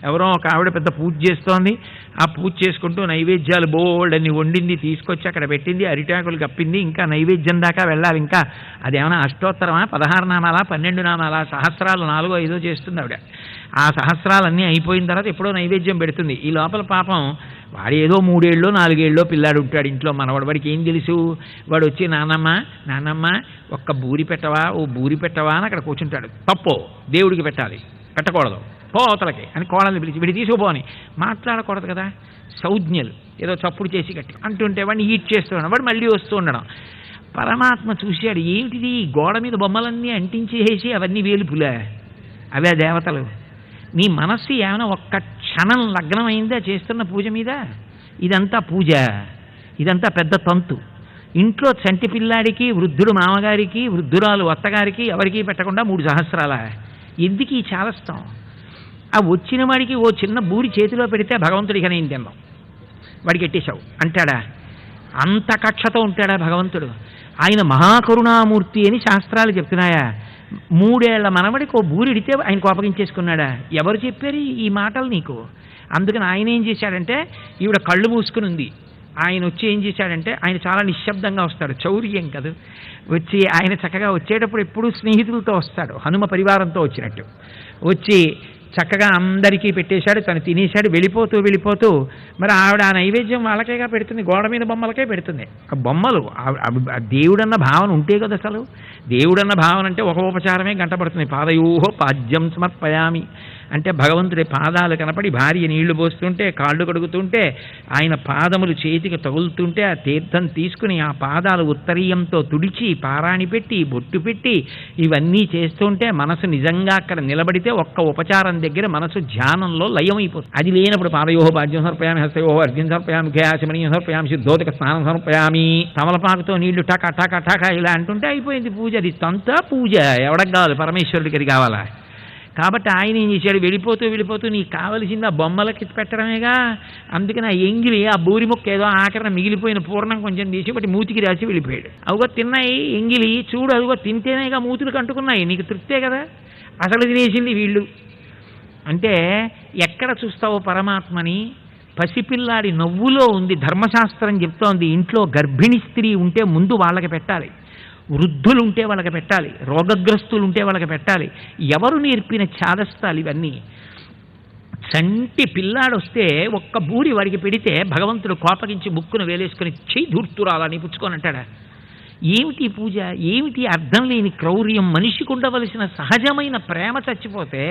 ఎవరో ఒక ఆవిడ పెద్ద పూజ చేస్తోంది. ఆ పూజ చేసుకుంటూ నైవేద్యాలు బోల్డ్ అని వండింది, తీసుకొచ్చి అక్కడ పెట్టింది, అరిటాకులు కప్పింది. ఇంకా నైవేద్యం దాకా వెళ్ళాలి. ఇంకా అదేమన్నా అష్టోత్తరమా, 16 నామాలా, 12 నామాలా, సహస్రాలు 4 5 చేస్తుంది ఆవిడ. ఆ సహస్రాలన్నీ అయిపోయిన తర్వాత ఎప్పుడో నైవేద్యం పెడుతుంది. ఈ లోపల పాపం వాడు ఏదో 3 ఏళ్ళో 4 ఏళ్ళో పిల్లాడు ఉంటాడు ఇంట్లో, మనవాడు. వాడికి ఏం తెలుసు? వాడు వచ్చి నాన్నమ్మ ఒక్క బూరి పెట్టవా, ఓ బూరి పెట్టవా అని అక్కడ కూర్చుంటాడు. తప్పు, దేవుడికి పెట్టాలి, పెట్టకూడదు, పోతలకి అని కోడల్ని పిలిచి వీడి తీసుకుపోని. మాట్లాడకూడదు కదా, సౌజ్ఞలు ఏదో చప్పుడు చేసి గట్టి అంటుంటే వాడిని ఈట్ చేస్తూ ఉండడం, వాడు మళ్ళీ వస్తూ ఉండడం. పరమాత్మ చూశాడు, ఏమిటిది గోడ మీద బొమ్మలన్నీ అంటించేసి అవన్నీ వేలుపులే, అవే దేవతలు. నీ మనస్సు ఏమైనా ఒక్క క్షణం లగ్నమైందా చేస్తున్న పూజ మీద? ఇదంతా పూజ, ఇదంతా పెద్ద తంతు. ఇంట్లో చంటి పిల్లాడికి, వృద్ధుడు మామగారికి, వృద్ధురాలు అత్తగారికి ఎవరికీ పెట్టకుండా 3 సహస్రాల. ఎందుకు ఈ చాలస్తాం? ఆ వచ్చిన వాడికి ఓ చిన్న బూరి చేతిలో పెడితే భగవంతుడికి నేను తిన్నాం, వాడికి ఎట్టేశావు అంటాడా? అంత కక్షతో ఉంటాడా భగవంతుడు? ఆయన మహాకరుణామూర్తి అని శాస్త్రాలు చెప్తున్నాయా? 3 ఏళ్ల మనవడికి ఓ బూరిడితే ఆయన కోపగించేసుకున్నాడా? ఎవరు చెప్పారు ఈ మాటలు నీకు? అందుకని ఆయన ఏం చేశాడంటే, ఈవిడ కళ్ళు మూసుకుని ఉంది, ఆయన వచ్చి ఏం చేశాడంటే, ఆయన చాలా నిశ్శబ్దంగా వస్తాడు, చౌర్యం కదా. వచ్చి ఆయన చక్కగా వచ్చేటప్పుడు ఎప్పుడూ స్నేహితులతో వస్తాడు, హనుమ పరివారంతో వచ్చినట్టు వచ్చి చక్కగా అందరికీ పెట్టేశాడు, తను తినేశాడు. వెళ్ళిపోతూ మరి ఆవిడ ఆ నైవేద్యం వాళ్ళకేగా పెడుతుంది, గోడ మీద బొమ్మలకే పెడుతుంది. ఆ బొమ్మలు దేవుడన్న భావన ఉంటే కదా అసలు. దేవుడన్న భావన అంటే ఒక ఉపచారమే గంట పడుతుంది. పాదయోహో పాద్యం సమర్పయామి అంటే భగవంతుడి పాదాలు కనపడి భార్య నీళ్లు పోస్తుంటే, కాళ్ళు కడుగుతుంటే, ఆయన పాదములు చేతికి తగులుతుంటే ఆ తీర్థం తీసుకుని ఆ పాదాలు ఉత్తరీయంతో తుడిచి పారాణి పెట్టి బొట్టు పెట్టి ఇవన్నీ చేస్తుంటే మనసు నిజంగా అక్కడ నిలబడితే ఒక్క ఉపచారం దగ్గర మనసు ధ్యానంలో లయమైపోతుంది. అది లేనప్పుడు పాదయోహో పాద్యం సమర్పయామి, హస్తయోహో అర్ఘ్యం సమర్పయామి, కేయాచమనీయం సమర్పయామి, శుద్ధోదక స్నానం సమర్పయామి, తమలపాకుతో నీళ్లు టాకా టాకా టాకా ఇలా అంటుంటే అయిపోయింది పూజ. అది తంత పూజ. ఎవడకు కావాలి? పరమేశ్వరుడికి అది కావాలా? కాబట్టి ఆయన ఏం చేశాడు, వెళ్ళిపోతూ నీకు కావలసింది ఆ బొమ్మలకి పెట్టడమేగా. అందుకని ఆ ఎంగిలి, ఆ బూరి ముక్క ఏదో ఆఖరణ మిగిలిపోయిన పూర్ణం కొంచెం తీసి బట్టి మూతికి రాసి వెళ్ళిపోయాడు. అదిగో తిన్నాయి ఎంగిలి, చూడు అదిగో తింటేనేగా మూతులకు అంటుకున్నాయి, నీకు తృప్తే కదా. అసలు తినేసింది వీళ్ళు అంటే ఎక్కడ చూస్తావో పరమాత్మని? పసిపిల్లాడి నవ్వులో ఉంది. ధర్మశాస్త్రం చెప్తోంది, ఇంట్లో గర్భిణీ స్త్రీ ఉంటే ముందు వాళ్ళకి పెట్టాలి, వృద్ధులు ఉంటే వాళ్ళకి పెట్టాలి, రోగగ్రస్తులు ఉంటే వాళ్ళకి పెట్టాలి. ఎవరు నేర్పిన ఛాదస్తాలు ఇవన్నీ? చంటి పిల్లాడు వస్తే ఒక్క బూరి వాడికి పెడితే భగవంతుడు కోపగించి ముక్కును వేలేసుకుని చెయ్యి ధూర్తురాలని పుచ్చుకొని అంటాడా? ఏమిటి పూజ? ఏమిటి అర్థం లేని క్రౌర్యం? మనిషికి ఉండవలసిన సహజమైన ప్రేమ చచ్చిపోతే